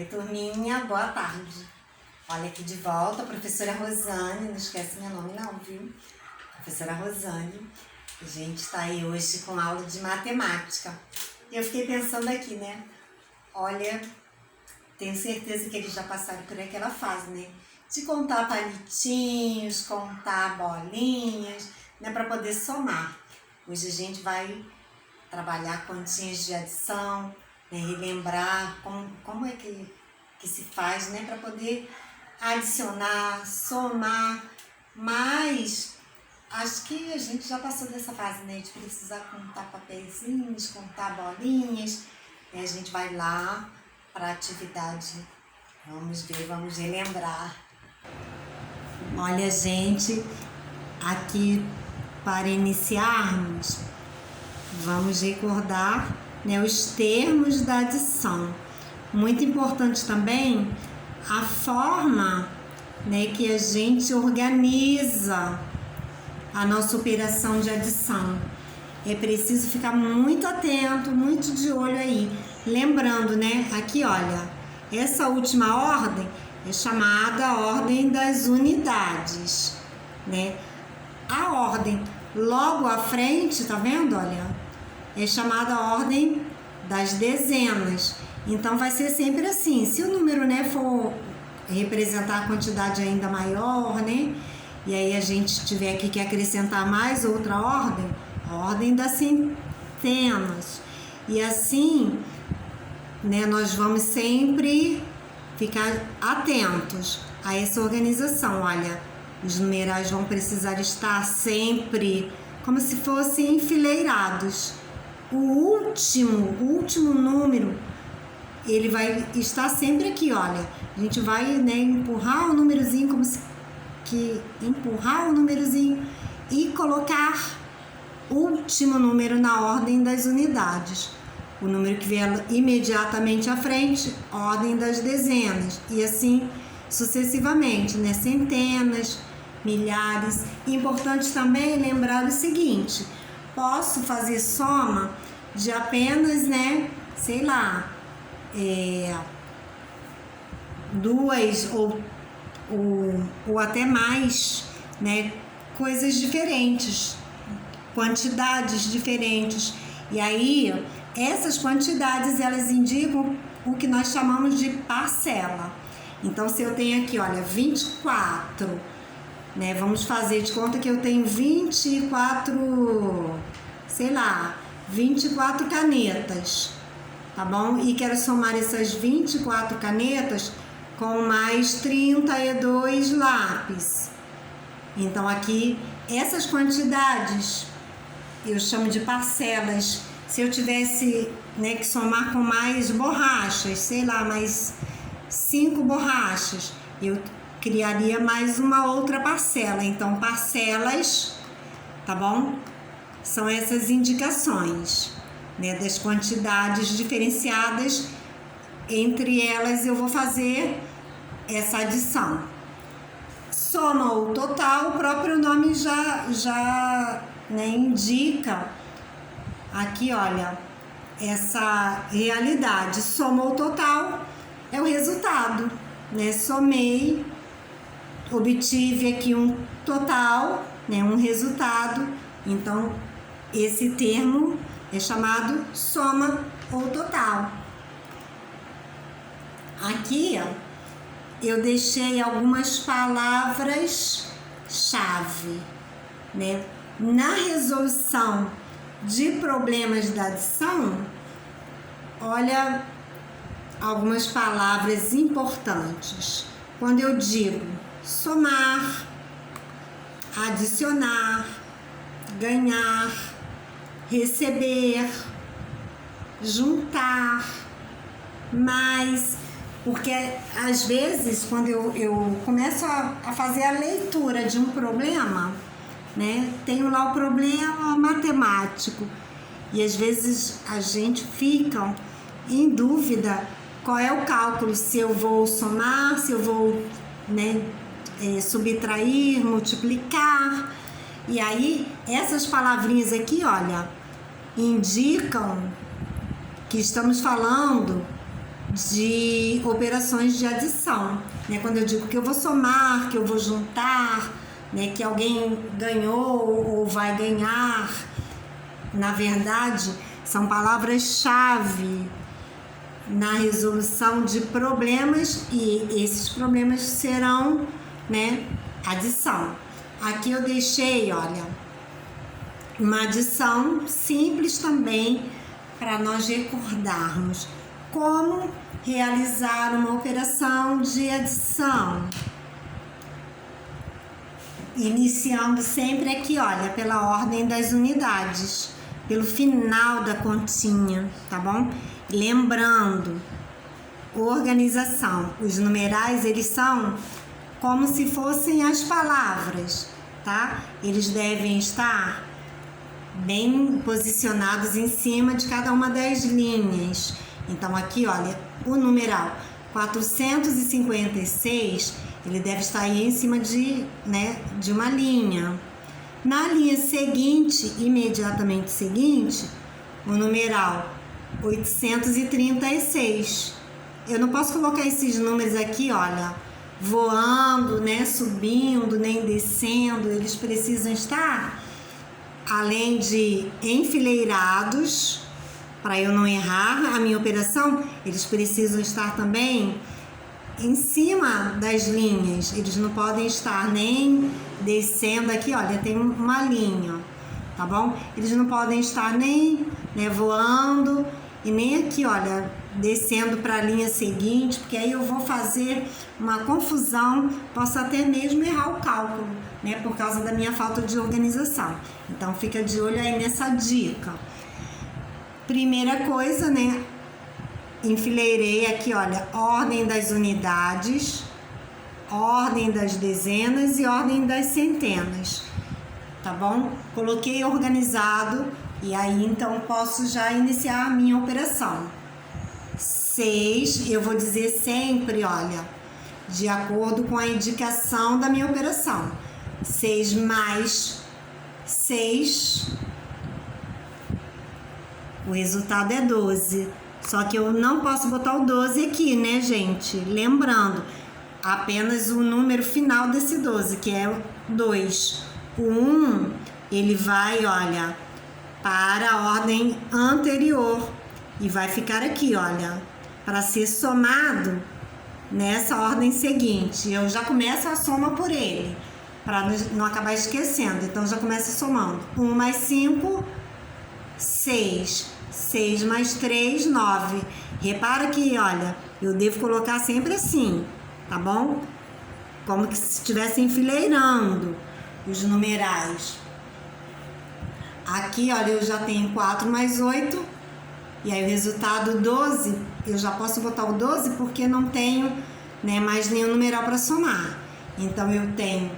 Oi, turminha, boa tarde. Olha aqui de volta, a professora Rosane, não esquece meu nome não, viu? Professora Rosane. A gente tá aí hoje com aula de matemática. E eu fiquei pensando aqui, né? Olha, tenho certeza que eles já passaram por aquela fase, né? De contar palitinhos, contar bolinhas, né? Para poder somar. Hoje a gente vai trabalhar continhas de adição, né? Relembrar como é que se faz, né? Para poder adicionar, somar, mas acho que a gente já passou dessa fase, né? De precisar contar papeizinhos, contar bolinhas, né? A gente vai lá para a atividade. Vamos ver, vamos relembrar. Olha, gente, aqui para iniciarmos, vamos recordar, né, os termos da adição. Muito importante também a forma, né, que a gente organiza a nossa operação de adição. É preciso ficar muito atento, muito de olho aí. Lembrando, né, aqui olha, essa última ordem é chamada ordem das unidades, né? A ordem logo à frente, tá vendo, olha, é chamada ordem das dezenas. Então vai ser sempre assim. Se o número, né, for representar a quantidade ainda maior, né, e aí a gente tiver aqui que acrescentar mais outra ordem, a ordem das centenas. E assim, né, nós vamos sempre ficar atentos a essa organização. Olha, os numerais vão precisar estar sempre como se fossem enfileirados. O último número, ele vai estar sempre aqui, olha. A gente vai, né, empurrar o númerozinho, como se que empurrar o númerozinho e colocar o último número na ordem das unidades. O número que vier imediatamente à frente, ordem das dezenas. E assim sucessivamente, né? Centenas, milhares. Importante também lembrar o seguinte: posso fazer soma de apenas, né? Sei lá, duas ou até mais, né? Coisas diferentes, quantidades diferentes. E aí, essas quantidades, elas indicam o que nós chamamos de parcela. Então, se eu tenho aqui, olha, 24, né? Vamos fazer de conta que eu tenho 24, sei lá, 24 canetas, tá bom? E quero somar essas 24 canetas com mais 32 lápis. Então, aqui, essas quantidades eu chamo de parcelas. Se eu tivesse, né, que somar com mais borrachas, sei lá, mais 5 borrachas, eu criaria mais uma outra parcela. Então, parcelas, tá bom? São essas indicações, né, das quantidades diferenciadas. Entre elas, eu vou fazer essa adição. Soma ou total, o próprio nome já né, indica aqui, olha, essa realidade. Soma ou total é o resultado, né? Somei, obtive aqui um total, né, um resultado. Então, esse termo é chamado soma ou total. Aqui, ó, eu deixei algumas palavras-chave, né? Na resolução de problemas da adição, olha algumas palavras importantes. Quando eu digo somar, adicionar, ganhar, receber, juntar, mais, porque às vezes quando eu começo a fazer a leitura de um problema, né, tenho lá o problema matemático e às vezes a gente fica em dúvida qual é o cálculo, se eu vou somar, se eu vou, né, subtrair, multiplicar. E aí essas palavrinhas aqui, olha, indicam que estamos falando de operações de adição, né? Quando eu digo que eu vou somar, que eu vou juntar, né? Que alguém ganhou ou vai ganhar, na verdade, são palavras-chave na resolução de problemas, e esses problemas serão, né, adição. Aqui eu deixei, olha, uma adição simples também para nós recordarmos como realizar uma operação de adição. Iniciando sempre aqui, olha, pela ordem das unidades, pelo final da continha, tá bom? Lembrando, organização, os numerais, eles são como se fossem as palavras, tá? Eles devem estar bem posicionados em cima de cada uma das linhas. Então aqui, olha, o numeral 456, ele deve estar aí em cima de uma linha. Na linha seguinte, imediatamente seguinte, o numeral 836. Eu não posso colocar esses números aqui, olha, voando, né, subindo, nem descendo. Eles precisam estar, além de enfileirados, para eu não errar a minha operação, eles precisam estar também em cima das linhas. Eles não podem estar nem descendo aqui, olha, tem uma linha, tá bom? Eles não podem estar nem, né, voando e nem aqui, olha, descendo para a linha seguinte, porque aí eu vou fazer uma confusão, posso até mesmo errar o cálculo, né, por causa da minha falta de organização. Então fica de olho aí nessa dica. Primeira coisa, né, enfileirei aqui, olha, ordem das unidades, ordem das dezenas e ordem das centenas, tá bom? Coloquei organizado e aí então posso já iniciar a minha operação. 6, eu vou dizer sempre, olha, de acordo com a indicação da minha operação. 6 mais 6, o resultado é 12. Só que eu não posso botar o 12 aqui, né, gente? Lembrando, apenas o número final desse 12, que é o 2. O 1, ele vai, olha, para a ordem anterior e vai ficar aqui, olha, para ser somado nessa ordem seguinte. Eu já começo a soma por ele, para não acabar esquecendo. Então, já começo somando. 1 mais 5, 6. 6 mais 3, 9. Repara que, olha, eu devo colocar sempre assim, tá bom? Como que se estivesse enfileirando os numerais. Aqui, olha, eu já tenho 4 mais 8. E aí o resultado 12, eu já posso botar o 12 porque não tenho, né, mais nenhum numeral para somar. Então eu tenho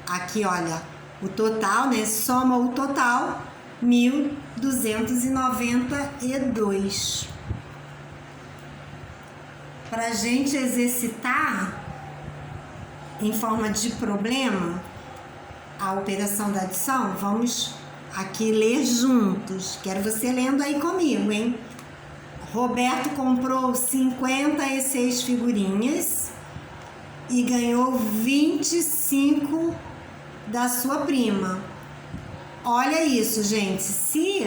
aqui, olha, o total, né, soma o total, 1.292. Para a gente exercitar em forma de problema a operação da adição, vamos aqui ler juntos. Quero você lendo aí comigo, hein? Roberto comprou 56 figurinhas e ganhou 25 da sua prima. Olha isso, gente. Se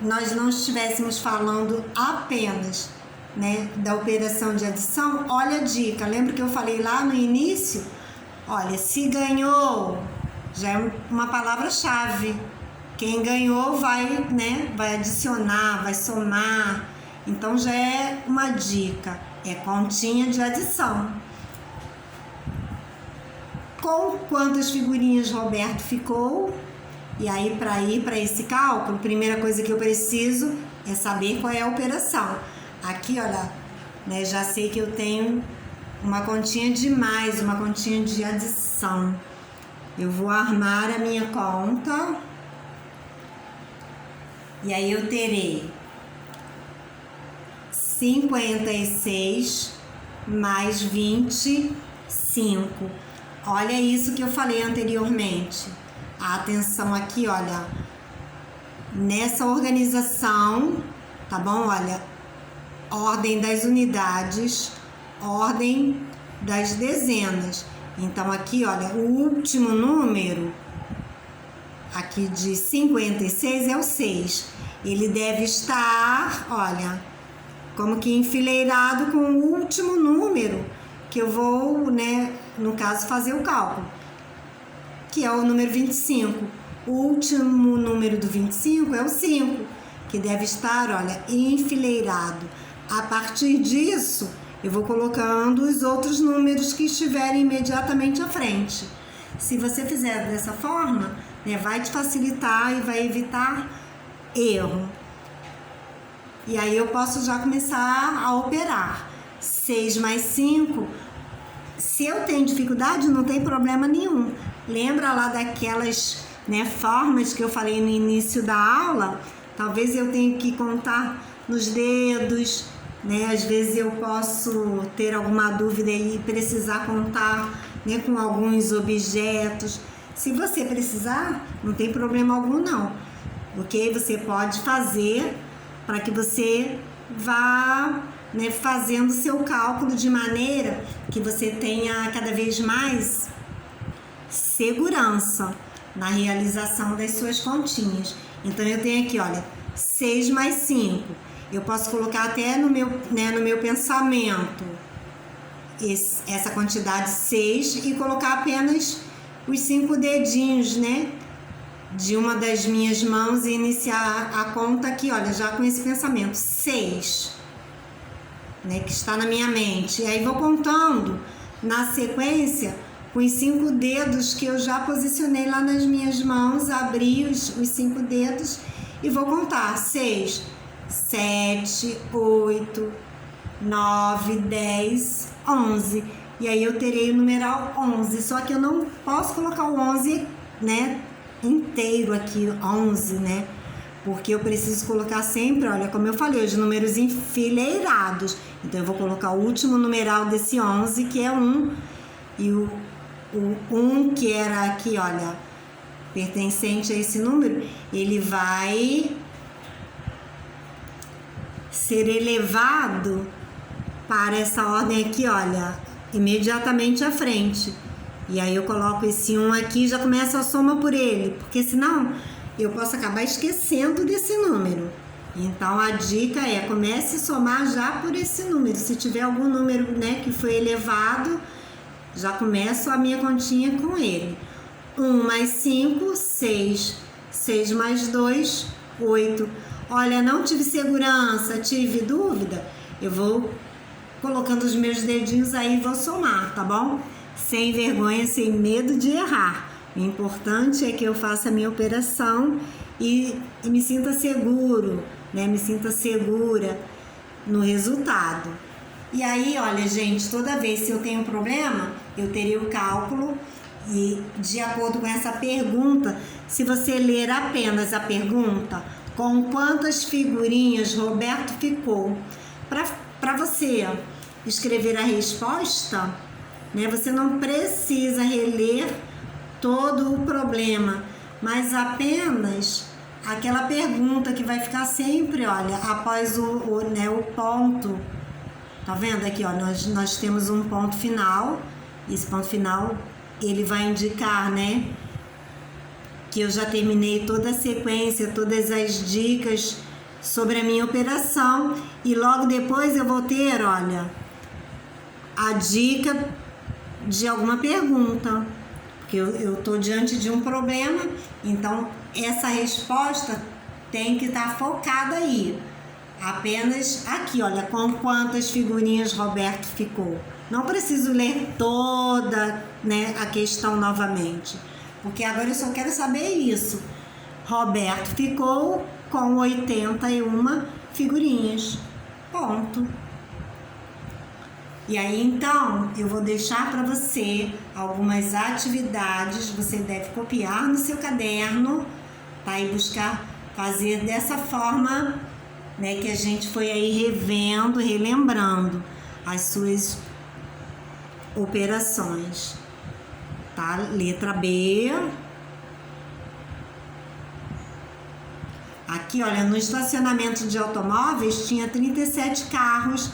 nós não estivéssemos falando apenas, né, da operação de adição, olha a dica. Lembra que eu falei lá no início? Olha, se ganhou, já é uma palavra-chave. Quem ganhou vai, né, vai adicionar, vai somar. Então já é uma dica. É continha de adição. Com quantas figurinhas Roberto ficou? E aí, para ir para esse cálculo, primeira coisa que eu preciso é saber qual é a operação. Aqui, olha, né, já sei que eu tenho uma continha de mais, uma continha de adição. Eu vou armar a minha conta. E aí eu terei 56 mais 25. Olha isso que eu falei anteriormente. Atenção aqui, olha, nessa organização, tá bom? Olha, ordem das unidades, ordem das dezenas. Então aqui, olha, o último número aqui de 56 é o 6. Ele deve estar, olha, como que enfileirado com o último número que eu vou, né, no caso, fazer o cálculo, que é o número 25. O último número do 25 é o 5, que deve estar, olha, enfileirado. A partir disso, eu vou colocando os outros números que estiverem imediatamente à frente. Se você fizer dessa forma, né, vai te facilitar e vai evitar erro. E aí eu posso já começar a operar. 6 mais 5, se eu tenho dificuldade, não tem problema nenhum. Lembra lá daquelas, né, formas que eu falei no início da aula? Talvez eu tenha que contar nos dedos, né? Às vezes eu posso ter alguma dúvida e precisar contar, né, com alguns objetos. Se você precisar, não tem problema algum não. Ok? Você pode fazer para que você vá, né, fazendo seu cálculo de maneira que você tenha cada vez mais segurança na realização das suas continhas. Então eu tenho aqui, olha, 6 mais 5. Eu posso colocar até no meu pensamento essa quantidade 6 e colocar apenas os 5 dedinhos, né, de uma das minhas mãos e iniciar a conta aqui, olha, já com esse pensamento 6, né, que está na minha mente. E aí vou contando na sequência com os 5 dedos que eu já posicionei lá nas minhas mãos, abri os 5 dedos e vou contar 6, 7, 8, 9, 10, 11. E aí eu terei o numeral 11, só que eu não posso colocar o 11, né, inteiro aqui, 11, né? Porque eu preciso colocar sempre, olha, como eu falei, os números enfileirados. Então eu vou colocar o último numeral desse 11, que é 1, e o 1 que era aqui, olha, pertencente a esse número, ele vai ser elevado para essa ordem aqui, olha, imediatamente à frente. E aí eu coloco esse 1 aqui e já começo a soma por ele, porque senão eu posso acabar esquecendo desse número. Então a dica é, comece a somar já por esse número. Se tiver algum número, né, que foi elevado, já começo a minha continha com ele. 1 mais 5, 6. 6 mais 2, 8. Olha, não tive segurança, tive dúvida, eu vou colocando os meus dedinhos aí e vou somar, tá bom? Sem vergonha, sem medo de errar. O importante é que eu faça a minha operação e me sinta seguro, né? Me sinta segura no resultado. E aí, olha, gente, toda vez que eu tenho um problema, eu teria o cálculo e, de acordo com essa pergunta, se você ler apenas a pergunta, com quantas figurinhas Roberto ficou, para você escrever a resposta, né, você não precisa reler todo o problema, mas apenas aquela pergunta que vai ficar sempre, olha, após o ponto. Tá vendo aqui, ó, nós temos um ponto final. Esse ponto final, ele vai indicar, né, que eu já terminei toda a sequência, todas as dicas sobre a minha operação. E logo depois eu vou ter, olha, a dica de alguma pergunta, porque eu tô diante de um problema, então essa resposta tem que estar focada aí. Apenas aqui, olha, com quantas figurinhas Roberto ficou. Não preciso ler toda, né, a questão novamente, porque agora eu só quero saber isso. Roberto ficou com 81 figurinhas. Ponto. E aí, então, eu vou deixar para você algumas atividades, você deve copiar no seu caderno, tá? E buscar fazer dessa forma, né, que a gente foi aí revendo, relembrando as suas operações, tá? Letra B. Aqui, olha, no estacionamento de automóveis tinha 37 carros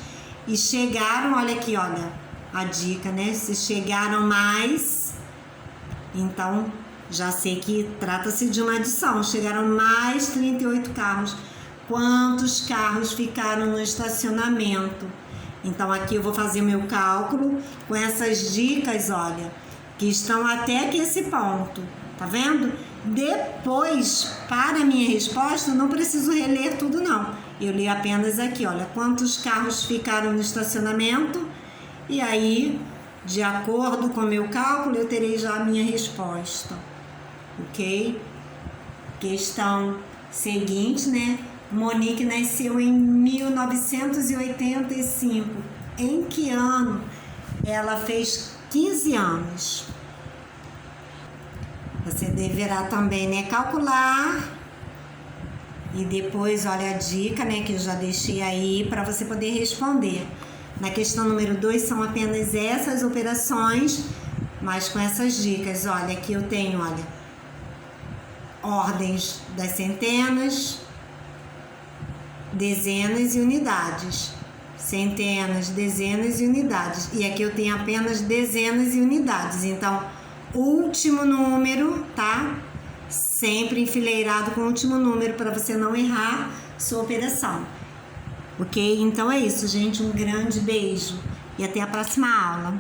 e chegaram, olha aqui, olha, a dica, né? Se chegaram mais, então já sei que trata-se de uma adição. Chegaram mais 38 carros. Quantos carros ficaram no estacionamento? Então aqui eu vou fazer meu cálculo com essas dicas, olha, que estão até aqui esse ponto, tá vendo? Depois, para a minha resposta, eu não preciso reler tudo não. Eu li apenas aqui, olha, quantos carros ficaram no estacionamento e aí, de acordo com o meu cálculo, eu terei já a minha resposta, ok? Questão seguinte, né? Monique nasceu em 1985. Em que ano ela fez 15 anos? Você deverá também, né, calcular. E depois, olha a dica, né, que eu já deixei aí para você poder responder. Na questão número 2 são apenas essas operações, mas com essas dicas. Olha, aqui eu tenho, olha, ordens das centenas, dezenas e unidades. Centenas, dezenas e unidades. E aqui eu tenho apenas dezenas e unidades. Então, último número, tá? Sempre enfileirado com o último número para você não errar sua operação. Ok? Então é isso, gente. Um grande beijo e até a próxima aula.